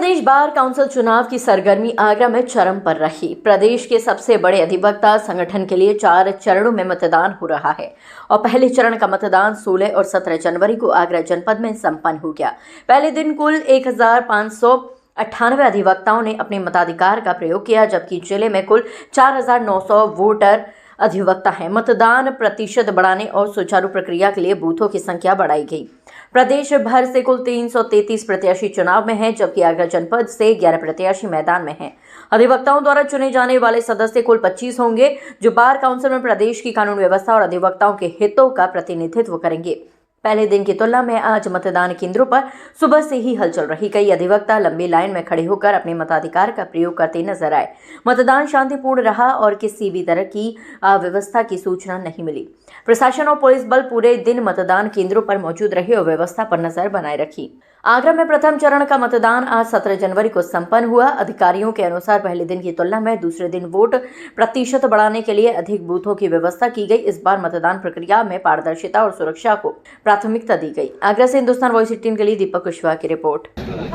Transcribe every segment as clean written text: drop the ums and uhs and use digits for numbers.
प्रदेश bar council चुनाव की सरगर्मी आगरा में चरम पर रही। प्रदेश के सबसे बड़े अधिवक्ता संगठन के लिए 4 चरणों में मतदान हो रहा है और पहले चरण का मतदान 16 और 17 जनवरी को आगरा जनपद में संपन्न हो गया। पहले दिन कुल 1598 अधिवक्ताओं ने अपने मताधिकार का प्रयोग किया, जबकि जिले में कुल 4900 वोटर अधिवक्ता हैं। मतदान प्रतिशत बढ़ाने और सुचारू प्रक्रिया के लिए बूथों की संख्या बढ़ाई गई। प्रदेश भर से कुल 333 प्रत्याशी चुनाव में हैं, जबकि आगरा जनपद से 11 प्रत्याशी मैदान में हैं। अधिवक्ताओं द्वारा चुने जाने वाले सदस्य कुल 25 होंगे, जो बार काउंसिल में प्रदेश की कानून व्यवस्था और अधिवक्ताओं के हितों का प्रतिनिधित्व करेंगे। पहले दिन की तुलना में आज मतदान केंद्रों पर सुबह से ही हलचल रही। कई अधिवक्ता लंबी लाइन में खड़े होकर अपने मताधिकार का प्रयोग करते नजर आए। मतदान शांतिपूर्ण रहा और किसी भी तरह की अव्यवस्था की सूचना नहीं मिली। प्रशासन और पुलिस बल पूरे दिन मतदान केंद्रों पर मौजूद रहे और व्यवस्था पर नजर बनाए रखी। आगरा में प्रथम चरण का मतदान आज 17 जनवरी को संपन्न हुआ। अधिकारियों के अनुसार पहले दिन की तुलना में दूसरे दिन वोट प्रतिशत बढ़ाने के लिए अधिक बूथों की व्यवस्था की गई। इस बार मतदान प्रक्रिया में पारदर्शिता और सुरक्षा को प्राथमिकता दी गई। आगरा से हिंदुस्तान वॉइस 18 के लिए दीपक कुशवाहा की रिपोर्ट।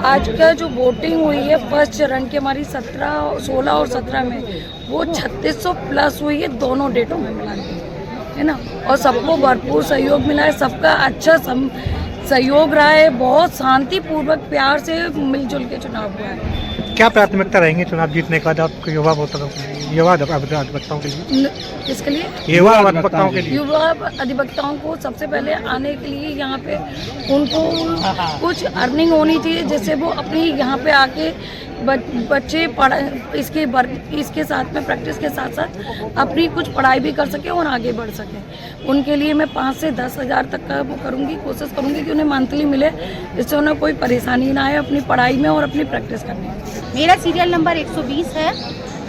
आज का जो वोटिंग हुई है फर्स्ट चरण की हमारी 16 और 17 में वो 3600 प्लस हुई है, दोनों डेटों में मिला है ना। और सबको भरपूर सहयोग मिला है, सबका अच्छा सहयोग रहा है। बहुत शांतिपूर्वक प्यार से मिलजुल के चुनाव हुआ है। क्या प्राथमिकता रहेंगी चुनाव जीतने के बाद आपको युवा वोटरों के लिए, युवा अधिवक्ताओं के लिए? किसके लिए? युवा अधिवक्ताओं के लिए। युवा अधिवक्ताओं को सबसे पहले आने के लिए यहाँ पे उनको कुछ अर्निंग होनी चाहिए, जिससे वो अपनी यहाँ पे आके बच्चे इसके साथ में प्रैक्टिस के साथ साथ अपनी कुछ पढ़ाई भी कर सके और आगे बढ़ सके। उनके लिए मैं 5 से 10 हज़ार तक का वो करूँगी, कोशिश करूँगी कि उन्हें मंथली मिले, जिससे उन्हें कोई परेशानी ना आए अपनी पढ़ाई में और अपनी प्रैक्टिस करने में। मेरा सीरियल नंबर 120 है।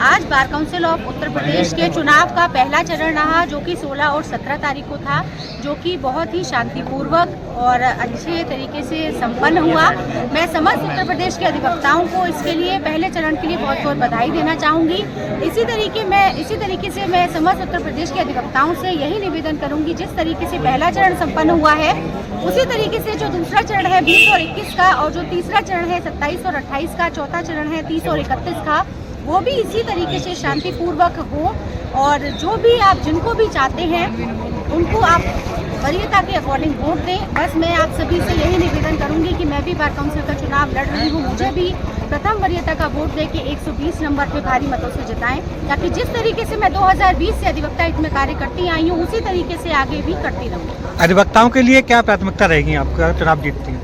आज bar council of Uttar Pradesh के चुनाव का पहला चरण रहा, जो कि 16 और 17 तारीख को था, जो कि बहुत ही शांतिपूर्वक और अच्छे तरीके से संपन्न हुआ। मैं समस्त उत्तर प्रदेश के अधिवक्ताओं को इसके लिए पहले चरण के लिए बहुत बहुत बधाई देना चाहूँगी। इसी तरीके से मैं समस्त उत्तर प्रदेश के अधिवक्ताओं से यही निवेदन करूँगी, जिस तरीके से पहला चरण संपन्न हुआ है उसी तरीके से जो दूसरा चरण है 20 और 21 का, और जो तीसरा चरण है 27 और 28 का, चौथा चरण है 30 और 31 का, वो भी इसी तरीके से शांतिपूर्वक हो। और जो भी आप जिनको भी चाहते हैं उनको आप वरीयता के अकॉर्डिंग वोट दें। बस मैं आप सभी से यही निवेदन करूंगी कि मैं भी बार काउंसिल का चुनाव लड़ रही हूँ, मुझे भी प्रथम वरीयता का वोट देके 120 नंबर पे भारी मतों से जिताएं, ताकि जिस तरीके से मैं 2020 से अधिवक्ता हित में कार्य करती आई हूँ उसी तरीके से आगे भी करती रहूँ। अधिवक्ताओं के लिए क्या प्राथमिकता रहेगी आपका चुनाव जीतती है?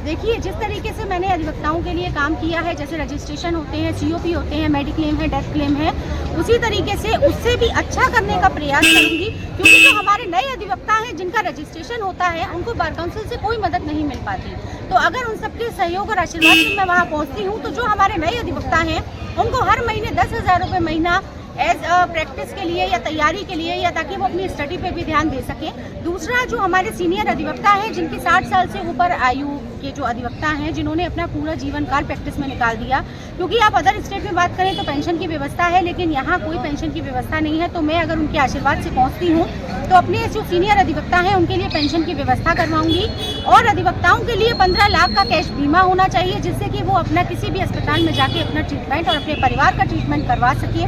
देखिए, जिस तरीके से मैंने अधिवक्ताओं के लिए काम किया है, जैसे रजिस्ट्रेशन होते हैं, COP होते हैं, मेडिक्लेम है, डेथ क्लेम है, उसी तरीके से उससे भी अच्छा करने का प्रयास करूंगी। क्योंकि जो हमारे नए अधिवक्ता हैं जिनका रजिस्ट्रेशन होता है, उनको बार काउंसिल से कोई मदद नहीं मिल पाती। तो अगर उन सबके सहयोग और आशीर्वाद से मैं वहाँ पहुँचती हूँ, तो जो हमारे नए अधिवक्ता हैं उनको हर महीने 10,000 रुपये महीना एज प्रैक्टिस के लिए या तैयारी के लिए, या ताकि वो अपनी स्टडी पे भी ध्यान दे सकें। दूसरा, जो हमारे सीनियर अधिवक्ता हैं जिनकी 60 साल से ऊपर आयु के जो अधिवक्ता हैं, जिन्होंने अपना पूरा जीवन काल प्रैक्टिस में निकाल दिया, क्योंकि आप अदर स्टेट में बात करें तो पेंशन की व्यवस्था है, लेकिन यहाँ कोई पेंशन की व्यवस्था नहीं है। तो मैं अगर उनके आशीर्वाद से पहुँचती हूँ तो अपने जो सीनियर अधिवक्ता हैं उनके लिए पेंशन की व्यवस्था करवाऊंगी। और अधिवक्ताओं के लिए 15 लाख का कैश बीमा होना चाहिए, जिससे कि वो अपना किसी भी अस्पताल में जाके अपना ट्रीटमेंट और अपने परिवार का ट्रीटमेंट करवा सके।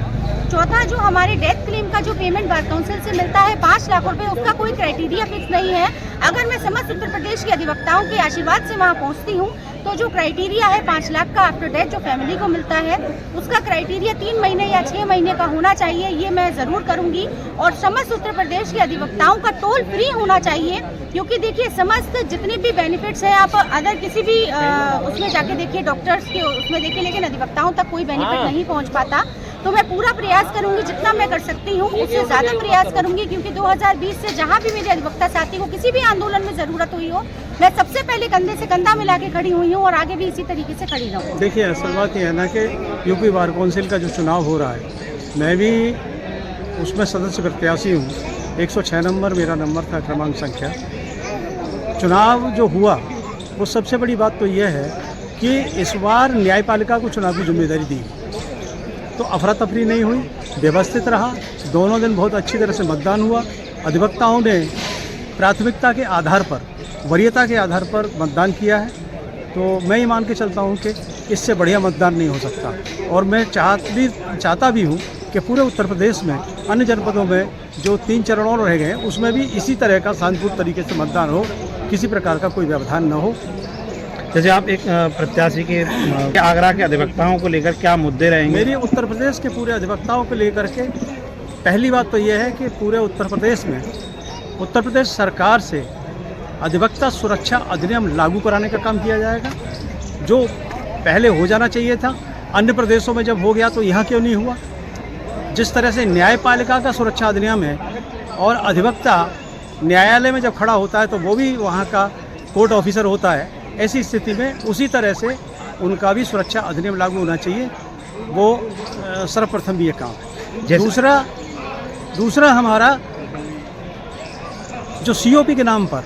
चौथा, जो हमारे डेथ क्लेम का जो पेमेंट बार काउंसिल से मिलता है 5 लाख रुपए, उसका कोई क्राइटेरिया फिक्स नहीं है। अगर मैं समस्त उत्तर प्रदेश के अधिवक्ताओं के आशीर्वाद से वहाँ पहुँचती हूँ तो जो क्राइटेरिया है 5 लाख का आफ्टर डेथ जो फैमिली को मिलता है, उसका क्राइटेरिया 3 महीने या 6 महीने का होना चाहिए। ये मैं ज़रूर करूँगी। और समस्त उत्तर प्रदेश के अधिवक्ताओं का टोल फ्री होना चाहिए, क्योंकि देखिए समस्त जितने भी बेनिफिट्स हैं आप अदर किसी भी उसमें जाके देखिए, डॉक्टर्स के उसमें देखिए, लेकिन अधिवक्ताओं तक कोई बेनिफिट नहीं पहुँच पाता। तो मैं पूरा प्रयास करूंगी, जितना मैं कर सकती हूँ उससे ज़्यादा प्रयास करूंगी, क्योंकि 2020 से जहाँ भी मेरे अधिवक्ता साथी को किसी भी आंदोलन में ज़रूरत हुई हो, मैं सबसे पहले कंधे से कंधा मिला के खड़ी हुई हूँ और आगे भी इसी तरीके से खड़ी रहूँ। देखिए, असल बात यह है ना कि यूपी बार काउंसिल का जो चुनाव हो रहा है, मैं भी उसमें सदस्य प्रत्याशी हूँ। 106 नंबर मेरा नंबर था, क्रमांक संख्या। चुनाव जो हुआ वो सबसे बड़ी बात तो यह है कि इस बार न्यायपालिका को चुनाव की जिम्मेदारी दी, तो अफरा तफरी नहीं हुई, व्यवस्थित रहा। दोनों दिन बहुत अच्छी तरह से मतदान हुआ। अधिवक्ताओं ने प्राथमिकता के आधार पर, वरीयता के आधार पर मतदान किया है। तो मैं ये मान के चलता हूँ कि इससे बढ़िया मतदान नहीं हो सकता। और मैं चाहता भी हूँ कि पूरे उत्तर प्रदेश में अन्य जनपदों में जो 3 चरण और रह गए उसमें भी इसी तरह का शांतिपूर्ण तरीके से मतदान हो, किसी प्रकार का कोई व्यवधान न हो। जैसे आप एक प्रत्याशी के आगरा के अधिवक्ताओं को लेकर क्या मुद्दे रहेंगे? मेरी उत्तर प्रदेश के पूरे अधिवक्ताओं को लेकर के पहली बात तो यह है कि पूरे उत्तर प्रदेश में उत्तर प्रदेश सरकार से अधिवक्ता सुरक्षा अधिनियम लागू कराने का काम किया जाएगा, जो पहले हो जाना चाहिए था। अन्य प्रदेशों में जब हो गया तो यहाँ क्यों नहीं हुआ? जिस तरह से न्यायपालिका का सुरक्षा अधिनियम है और अधिवक्ता न्यायालय में जब खड़ा होता है तो वो भी वहाँ का कोर्ट ऑफिसर होता है, ऐसी स्थिति में उसी तरह से उनका भी सुरक्षा अधिनियम लागू होना चाहिए। वो सर्वप्रथम ये काम है। दूसरा हमारा जो COP के नाम पर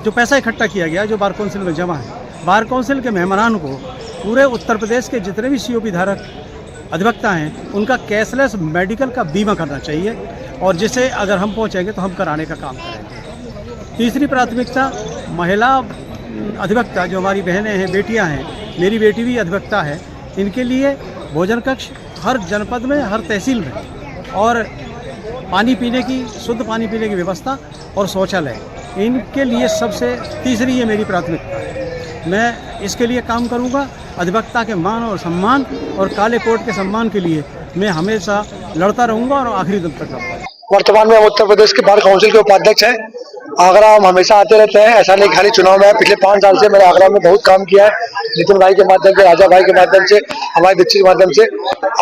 जो पैसा इकट्ठा किया गया, जो बार काउंसिल में जमा है, बार काउंसिल के मेहमानान को पूरे उत्तर प्रदेश के जितने भी COP धारक अधिवक्ता हैं उनका कैशलेस मेडिकल का बीमा करना चाहिए, और जिसे अगर हम पहुंचेंगे तो हम कराने का काम करेंगे। तीसरी प्राथमिकता महिला अधिवक्ता जो हमारी बहनें हैं, बेटियां हैं, मेरी बेटी भी अधिवक्ता है, इनके लिए भोजन कक्ष हर जनपद में, हर तहसील में, और पानी पीने की, शुद्ध पानी पीने की व्यवस्था और शौचालय, इनके लिए सबसे तीसरी ये मेरी प्राथमिकता है। मैं इसके लिए काम करूंगा। अधिवक्ता के मान और सम्मान और काले कोर्ट के सम्मान के लिए मैं हमेशा लड़ता रहूंगा और आखिरी दम तक लड़ूंगा। वर्तमान में हम उत्तर प्रदेश के बार काउंसिल के उपाध्यक्ष हैं। आगरा हम हमेशा आते रहते हैं, ऐसा नहीं खाली चुनाव में। पिछले 5 साल से मैंने आगरा में बहुत काम किया है, नितिन भाई के माध्यम से, राजा भाई के माध्यम से, हमारे दीक्षित के माध्यम से।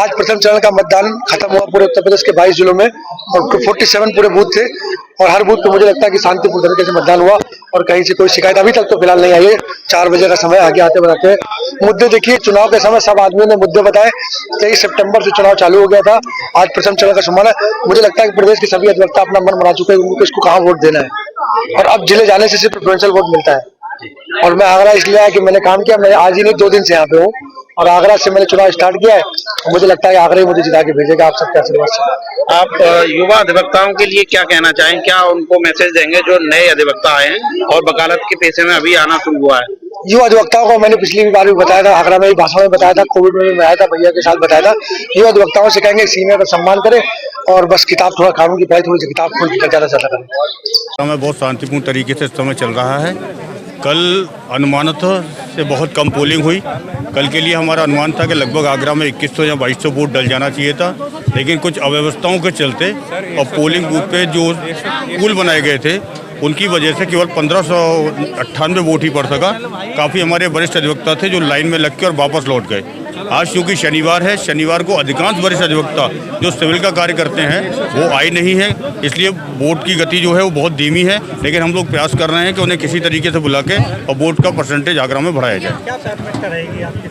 आज प्रथम चरण का मतदान खत्म हुआ पूरे उत्तर प्रदेश के 22 जिलों में, और 47 पूरे बूथ थे, और हर बूथ पे मुझे लगता है कि शांतिपूर्ण तरीके से मतदान हुआ और कहीं से कोई शिकायत अभी तक तो फिलहाल नहीं आई है। 4 बजे का समय आगे आते बताते। मुद्दे देखिए, चुनाव के समय सब आदमियों ने मुद्दे बताए। 23 सितंबर से चुनाव चालू हो गया था, आज प्रथम चरण का सम्मान है। मुझे लगता है कि प्रदेश के सभी अधिवक्ता अपना मन बना चुके हैं उनको किसको कहाँ वोट देना है, और अब जिले जाने से सिर्फ प्रेफरेंशियल वोट मिलता है। और मैं आगरा इसलिए आया कि मैंने काम किया, मैं आज ही नहीं 2 दिन से यहाँ पे हूँ, और आगरा से मैंने चुनाव स्टार्ट किया है। मुझे लगता है आगरा ही मुझे जिता के भेजेगा आप सबके आशीर्वाद से। आप युवा अधिवक्ताओं के लिए क्या कहना चाहें? क्या उनको मैसेज देंगे जो नए अधिवक्ता आए हैं और वकालत के पेशे में अभी आना शुरू हुआ है? युवा अधिवक्ताओं को मैंने पिछली बार भी बताया था, आगरा में भी भाषण में बताया था, कोविड में भी मैं आया था, भैया के साथ बताया था। युवा अधिवक्ताओं से कहेंगे सीनियर का सम्मान करें और बस किताब थोड़ा कानून की पढ़ाई, थोड़ी सी किताब खोल कर ज्यादा से ज्यादा करें। समय बहुत शांतिपूर्ण तरीके से समय चल रहा है। कल अनुमानत से बहुत कम पोलिंग हुई। कल के लिए हमारा अनुमान था कि लगभग आगरा में 2100 या 2200 वोट डल जाना चाहिए था, लेकिन कुछ अव्यवस्थाओं के चलते और पोलिंग बूथ पे जो पुल बनाए गए थे उनकी वजह से केवल 1598 वोट ही पड़ सका। काफ़ी हमारे वरिष्ठ अधिवक्ता थे जो लाइन में लग के और वापस लौट गए। आज क्योंकि शनिवार है, शनिवार को अधिकांश वरिष्ठ अधिवक्ता जो सिविल का कार्य करते हैं वो आए नहीं है, इसलिए वोट की गति जो है वो बहुत धीमी है। लेकिन हम लोग प्रयास कर रहे हैं कि उन्हें किसी तरीके से बुला के और वोट का परसेंटेज आगरा में बढ़ाया जाए। क्या प्राथमिकता रहेगी आपकी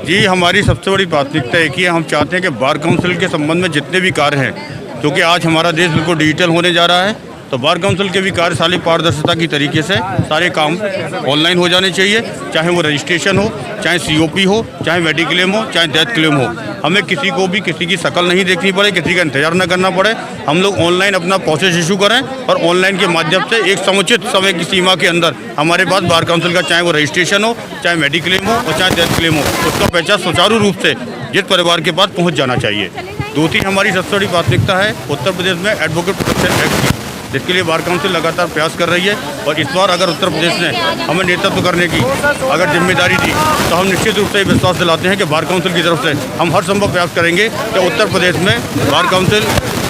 जी, हमारी सबसे बड़ी प्राथमिकता एक ही है। हम चाहते हैं कि बार काउंसिल के संबंध में जितने भी कार्य हैं, क्योंकि आज हमारा देश बिल्कुल डिजिटल होने जा रहा है, तो बार काउंसिल के भी कार्य सारी पारदर्शिता की तरीके से सारे काम ऑनलाइन हो जाने चाहिए। चाहे वो रजिस्ट्रेशन हो, चाहे COP हो, चाहे मेडिक्लेम हो, चाहे डेथ क्लेम हो। हमें किसी को भी किसी की शक्ल नहीं देखनी पड़े, किसी का इंतजार न करना पड़े। हम लोग ऑनलाइन अपना प्रोसेस इशू करें और ऑनलाइन के माध्यम से एक समुचित समय की सीमा के अंदर हमारे पास बार काउंसिल का चाहे वो रजिस्ट्रेशन हो, चाहे मेडिक्लेम हो और चाहे डेथ क्लेम हो, उसका पैसा सुचारू रूप से जिस परिवार के पास पहुँच जाना चाहिए। दूसरी हमारी सबसे बड़ी प्राथमिकता है उत्तर प्रदेश में एडवोकेट प्रोटेक्शन एक्ट की, जिसके लिए बार काउंसिल लगातार प्रयास कर रही है। और इस बार अगर उत्तर प्रदेश ने हमें नेतृत्व करने की अगर जिम्मेदारी दी तो हम निश्चित रूप से विश्वास दिलाते हैं कि बार काउंसिल की तरफ से हम हर संभव प्रयास करेंगे कि उत्तर प्रदेश में बार काउंसिल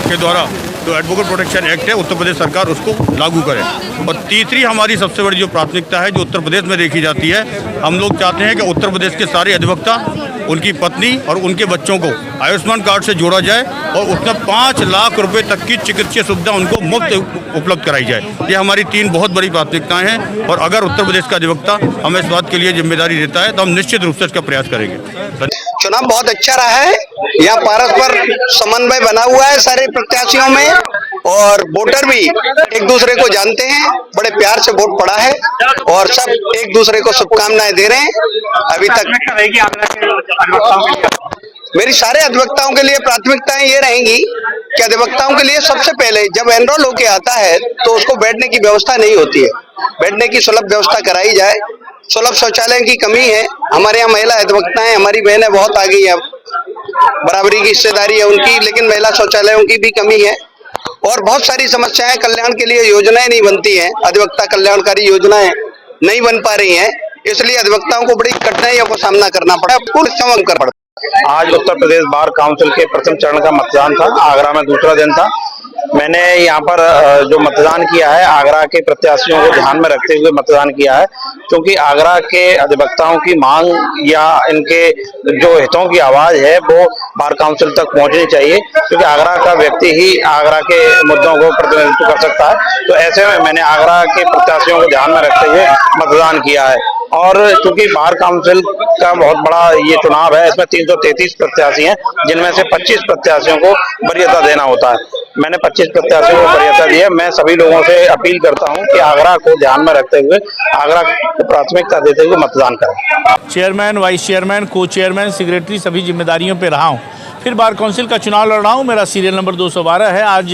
के द्वारा जो एडवोकेट प्रोटेक्शन एक्ट है उत्तर प्रदेश सरकार उसको लागू करे। और तीसरी हमारी सबसे बड़ी जो प्राथमिकता है जो उत्तर प्रदेश में देखी जाती है, हम लोग चाहते हैं कि उत्तर प्रदेश के सारे अधिवक्ता, उनकी पत्नी और उनके बच्चों को आयुष्मान कार्ड से जोड़ा जाए और उसमें 5 लाख रुपए तक की चिकित्सीय सुविधा उनको मुफ्त उपलब्ध कराई जाए। ये हमारी 3 बहुत बड़ी प्राथमिकताएं हैं, और अगर उत्तर प्रदेश का अधिवक्ता हमें इस बात के लिए जिम्मेदारी देता है तो हम निश्चित रूप से इसका प्रयास करेंगे। चुनाव बहुत अच्छा रहा है। यहाँ परस्पर समन्वय बना हुआ है सारे प्रत्याशियों में, और वोटर भी एक दूसरे को जानते हैं। बड़े प्यार से वोट पड़ा है और सब एक दूसरे को शुभकामनाएं दे रहे हैं। अभी तक मेरी सारे अधिवक्ताओं के लिए प्राथमिकताएं ये रहेंगी कि अधिवक्ताओं के लिए सबसे पहले जब एनरोल होके आता है तो उसको बैठने की व्यवस्था नहीं होती है। बैठने की सुलभ व्यवस्था कराई जाए। सुलभ शौचालय की कमी है, हमारे यहाँ महिला अधिवक्ताएं, हमारी बहनें बहुत आ गई है, बराबरी की हिस्सेदारी है उनकी, लेकिन महिला शौचालयों की भी कमी है और बहुत सारी समस्याएं, कल्याण के लिए योजनाएं नहीं बनती हैं, अधिवक्ता कल्याणकारी योजनाएं नहीं बन पा रही हैं, इसलिए अधिवक्ताओं को बड़ी कठिनाइयों का सामना करना पड़ा, पूर्ण श्रम कर पड़ा। आज उत्तर प्रदेश बार काउंसिल के प्रथम चरण का मतदान था, आगरा में दूसरा दिन था। मैंने यहाँ पर जो मतदान किया है, आगरा के प्रत्याशियों को ध्यान में रखते हुए मतदान किया है, क्योंकि आगरा के अधिवक्ताओं की मांग या इनके जो हितों की आवाज है वो बार काउंसिल तक पहुंचनी चाहिए, क्योंकि आगरा का व्यक्ति ही आगरा के मुद्दों को प्रतिनिधित्व कर सकता है। तो ऐसे में मैंने आगरा के प्रत्याशियों को ध्यान में रखते हुए मतदान किया है। और चूंकि बार काउंसिल का बहुत बड़ा ये चुनाव है, इसमें 333 प्रत्याशी हैं, जिनमें से 25 प्रत्याशियों को वरीयता देना होता है। मैंने 25 प्रत्याशियों को वरीयता दी है। मैं सभी लोगों से अपील करता हूं कि आगरा को ध्यान में रखते हुए, आगरा को प्राथमिकता देते हुए मतदान करें। चेयरमैन, वाइस चेयरमैन, को चेयरमैन, सेक्रेटरी सभी जिम्मेदारियों पे रहा हूँ। फिर बार काउंसिल का चुनाव लड़ रहा हूँ। मेरा सीरियल नंबर 212 है। आज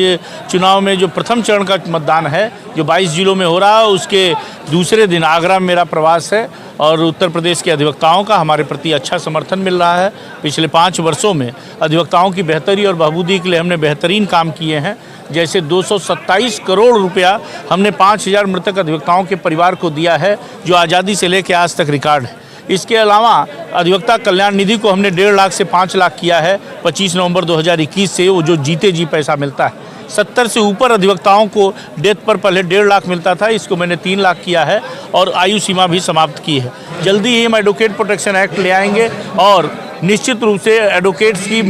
चुनाव में जो प्रथम चरण का मतदान है, जो 22 जिलों में हो रहा है, उसके दूसरे दिन आगरा में मेरा प्रवास है और उत्तर प्रदेश के अधिवक्ताओं का हमारे प्रति अच्छा समर्थन मिल रहा है। पिछले 5 वर्षों में अधिवक्ताओं की बेहतरी और बहबूदी के लिए हमने बेहतरीन काम किए हैं। जैसे 227 करोड़ रुपया हमने 5000 मृतक अधिवक्ताओं के परिवार को दिया है, जो आज़ादी से लेकर आज तक रिकॉर्ड है। इसके अलावा अधिवक्ता कल्याण निधि को हमने 1.5 लाख से 5 लाख किया है। 25 नवंबर 2021 से वो जो जीते जी पैसा मिलता है। 70 से ऊपर अधिवक्ताओं को डेथ पर पहले 1.5 लाख मिलता था, इसको मैंने 3 लाख किया है और आयु सीमा भी समाप्त की है। जल्दी ही हम एडवोकेट प्रोटेक्शन एक्ट ले आएंगे और निश्चित रूप से एडवोकेट्स की